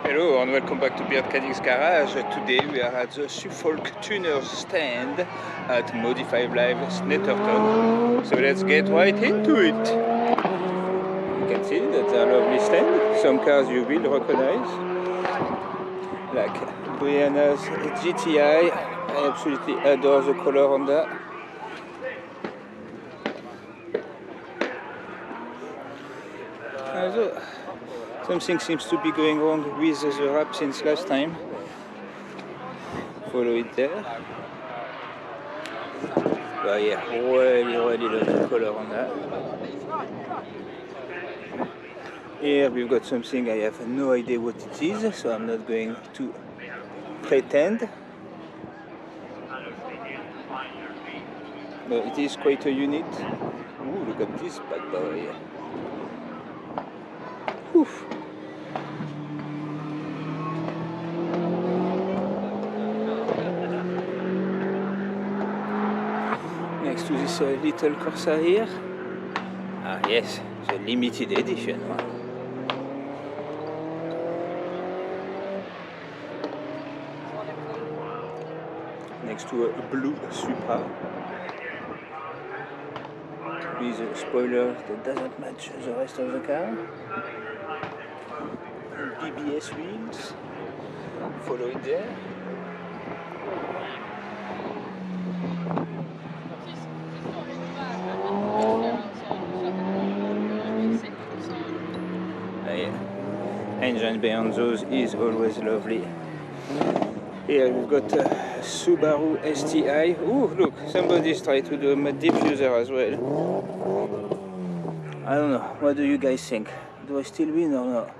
Hello and welcome back to Beard Cadix Garage. Today we are at the Suffolk Tuners stand at Modify Live Snetterton. So let's get right into it. You can see that's a lovely stand. Some cars you will recognize, like Brianna's GTI. I absolutely adore the color on that. Also, something seems to be going wrong with the wrap since last time. Follow it there. But yeah, really love the color on that. Here we've got something I have no idea what it is, so I'm not going to pretend. But it is quite a unit. Ooh, look at this bad boy. Oof. Next to this little Corsa here. Ah yes, the limited edition one. Next to a blue Supra with a spoiler that doesn't match the rest of the car. BBS wheels. Follow it there. Engine behind those is always lovely. Here we've got a Subaru STI. Ooh, look, somebody's tried to do a mud diffuser as well. I don't know, what do you guys think? Do I still win or not?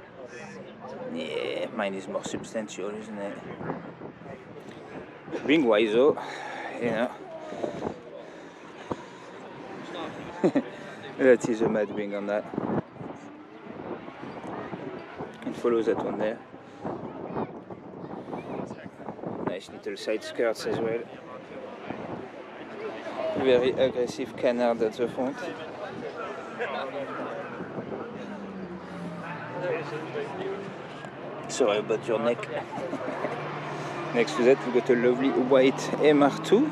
Yeah, mine is more substantial, isn't it? Ring wise though, you know. That is a mad wing on that. And follow that one there. Nice little side skirts as well. Very aggressive canard at the front. Sorry about your neck. Next to that we got a lovely white MR2.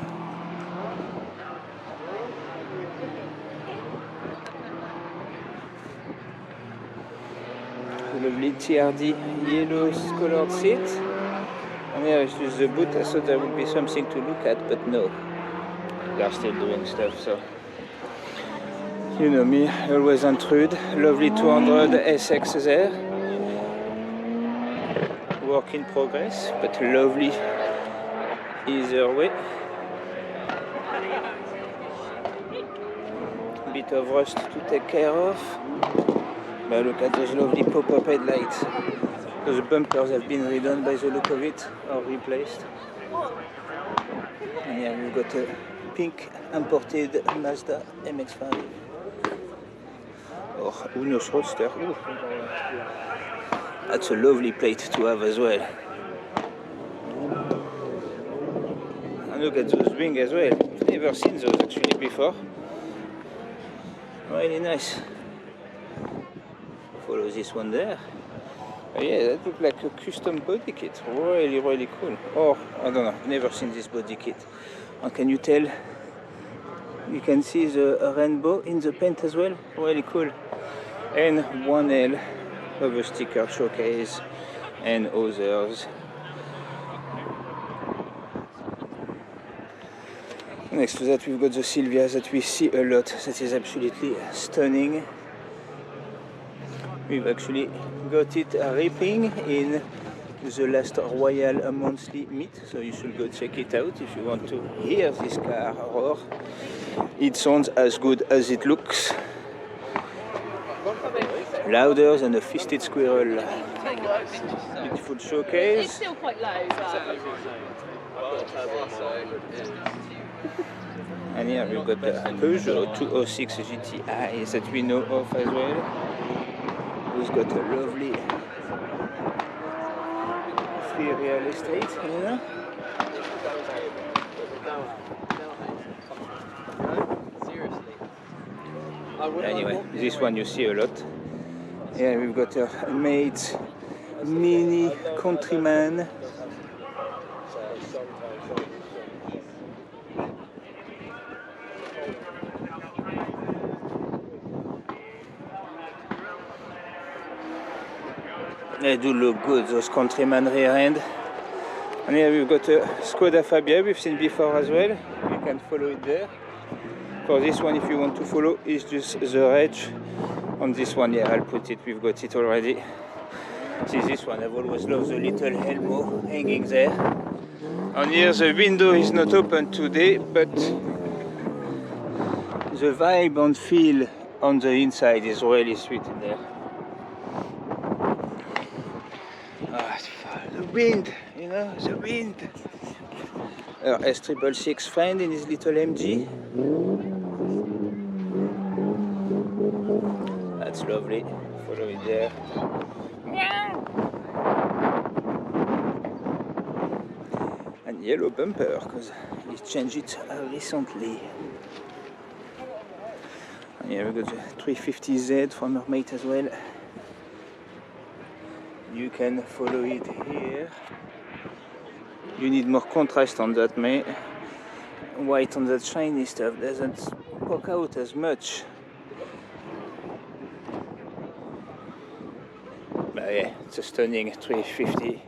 Lovely TRD yellow colored seat. And here is just the boot. I thought there would be something to look at, but no. They are still doing stuff, so. You know me, always intrude. Lovely 200 SX there. Work in progress, but lovely either way. Bit of rust to take care of. But look at those lovely pop-up headlights. Those bumpers have been redone by the look of it, or replaced. And here we've got a pink imported Mazda MX-5. Or Unos Roadster. Ooh. That's a lovely plate to have as well. And look at those wings as well. I've never seen those actually before. Really nice. Follow this one there. Oh yeah, that looks like a custom body kit. Really cool. Oh, I don't know, I've never seen this body kit. And can you tell? You can see the rainbow in the paint as well. Really cool. And 1L of a sticker showcase and others. Next to that we've got the Silvia that we see a lot. That is absolutely stunning. We've actually got it ripping in the last Royal Monthly meet, so you should go check it out if you want to hear this car roar. It sounds as good as it looks. Louder than a fisted squirrel. Beautiful showcase. It's still quite low as well. And here we've got the Peugeot 206 GTI that we know of as well. Who's got a lovely free real estate here. Anyway, this one you see a lot. Here we've got a mate Mini Countryman. They do look good, those Countryman rear end. And here we've got a Skoda Fabia we've seen before as well. You can follow it there. For this one, if you want to follow, is just the reg. On this one, yeah, I'll put it, we've got it already. See this one, I've always loved the little elbow hanging there. And here the window is not open today, but the vibe and feel on the inside is really sweet in there. The wind, you know, the wind. Our S666 friend in his little MG. That's lovely. Follow it there. And yellow bumper, because he changed it recently. And here we got the 350Z from our mate as well. You can follow it here. You need more contrast on that, mate. White on that shiny stuff doesn't poke out as much. But yeah, it's a stunning 350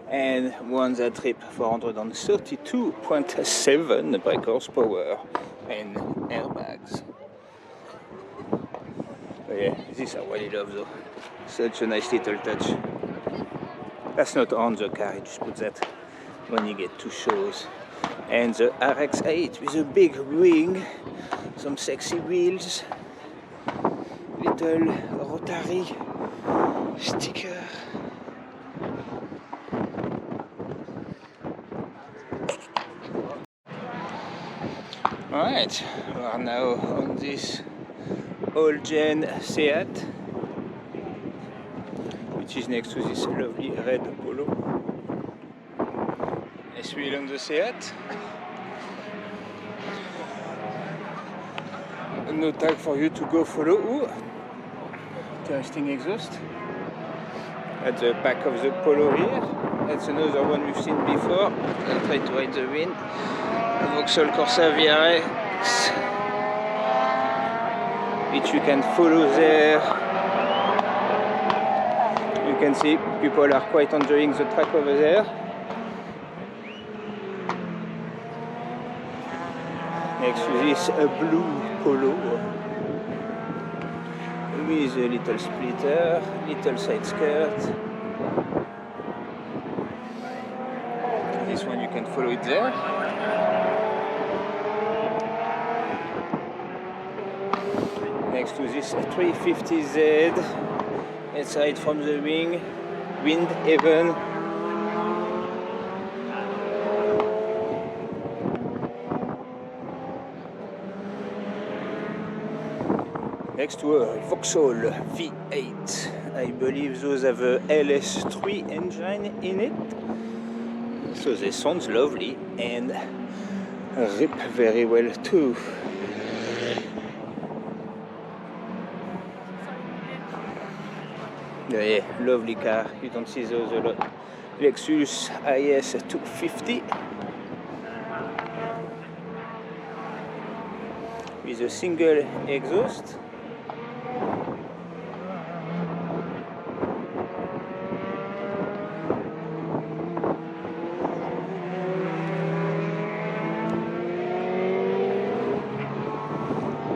and one that trip 432.7 brake horsepower and airbags. But yeah, this I really love though. Such a nice little touch. That's not on the car, you just put that when you get to shows. And the RX-8 with a big wing, some sexy wheels, little rotary sticker. Alright, we are now on this old gen Seat, which is next to this lovely red Polo. Nice wheel on the Seat. No tag for you to go follow. Ooh. Interesting exhaust. At the back of the Polo here. That's another one we've seen before. I'll try to hide the wind. Vauxhall Corsa VRX, which you can follow there. You can see people are quite enjoying the track over there. Next to this, a blue Polo with a little splitter, little side skirt. This one you can follow it there. Next to this 350Z, aside from the wing, wind even. Next to a Vauxhall V8, I believe those have a LS3 engine in it, so they sound lovely and rip very well too. Yeah, lovely car, you don't see those a lot. Lexus IS 250 with a single exhaust.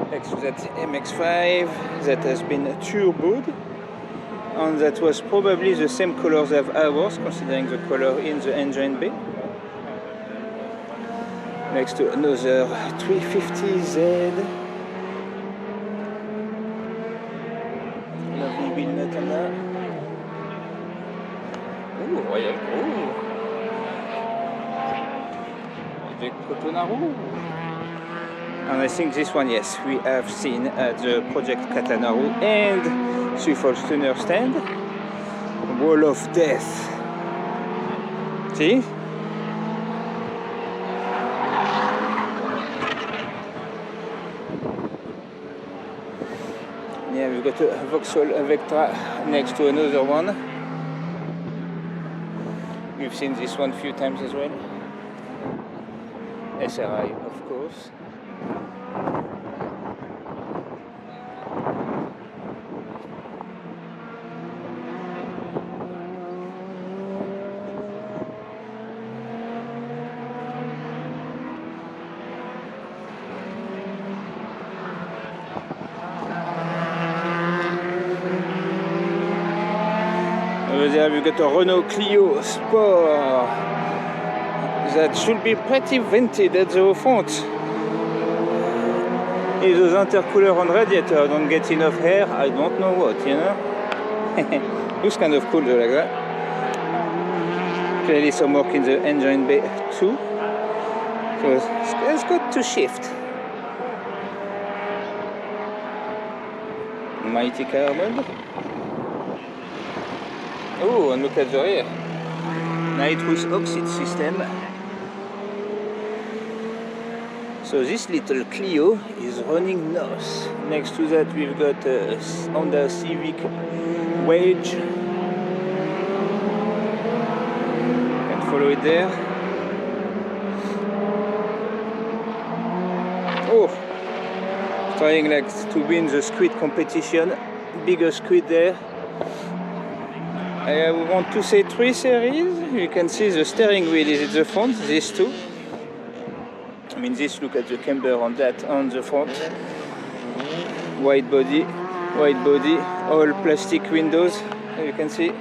Next to that MX-5 that has been turboed. And that was probably the same colors as ours, considering the color in the engine bay. Next to another 350Z. Lovely wheel nut on that. Ooh, Royal. Ooh. Avec Cotonaru. And I think this one, yes, we have seen at the Project Catanaru and Suffolk Tuner stand. Wall of Death. See? Yeah, we've got a Vauxhall Vectra next to another one. We've seen this one a few times as well. SRI, of course. Over there we've got a Renault Clio Sport that should be pretty vintage at the front. If those intercooler on radiator don't get enough air, I don't know what, you know? Looks kind of cool though, like that. Clearly some work in the engine bay too. So it's got to shift. Mighty carbon. Oh, and look at the rear. Nitrous oxide system. So this little Clio is running north. Next to that we've got a Honda Civic Wedge. Can follow it there. Oh, trying like to win the squid competition. Bigger squid there. I want to say 3 series. You can see the steering wheel is at the front, these two. I mean this, look at the camber on that on the front. White body, all plastic windows, you can see.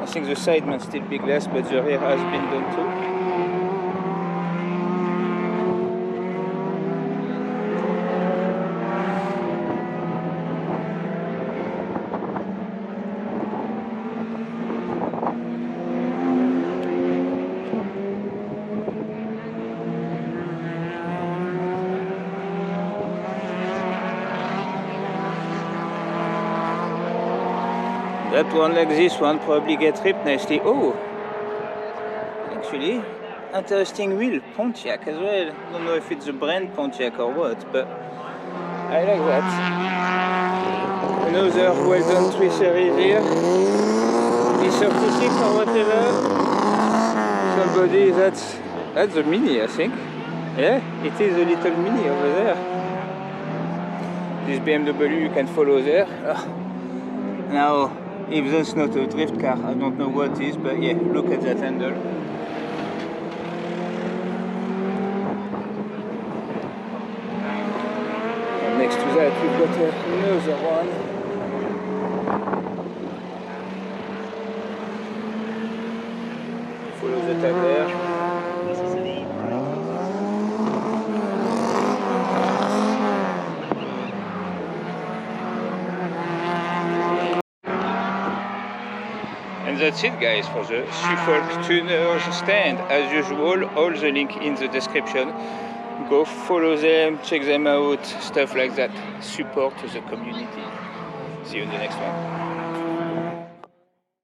I think the side might still be glass, but the rear has been done too. That one, like this one, probably get ripped nicely. Oh, actually, interesting wheel, Pontiac as well. Don't know if it's the brand Pontiac or what, but I like that. Another well done 3 series here. E36 or whatever. Somebody, that's a Mini, I think. Yeah, it is a little Mini over there. This BMW you can follow there. Now, if that's not a drift car, I don't know what is, but yeah, look at that handle. And next to that, we've got another one. Follow the tag there. And that's it guys for the Suffolk Tuners stand. As usual, all the link in the description. Go follow them, check them out, stuff like that. Support the community. See you in the next one.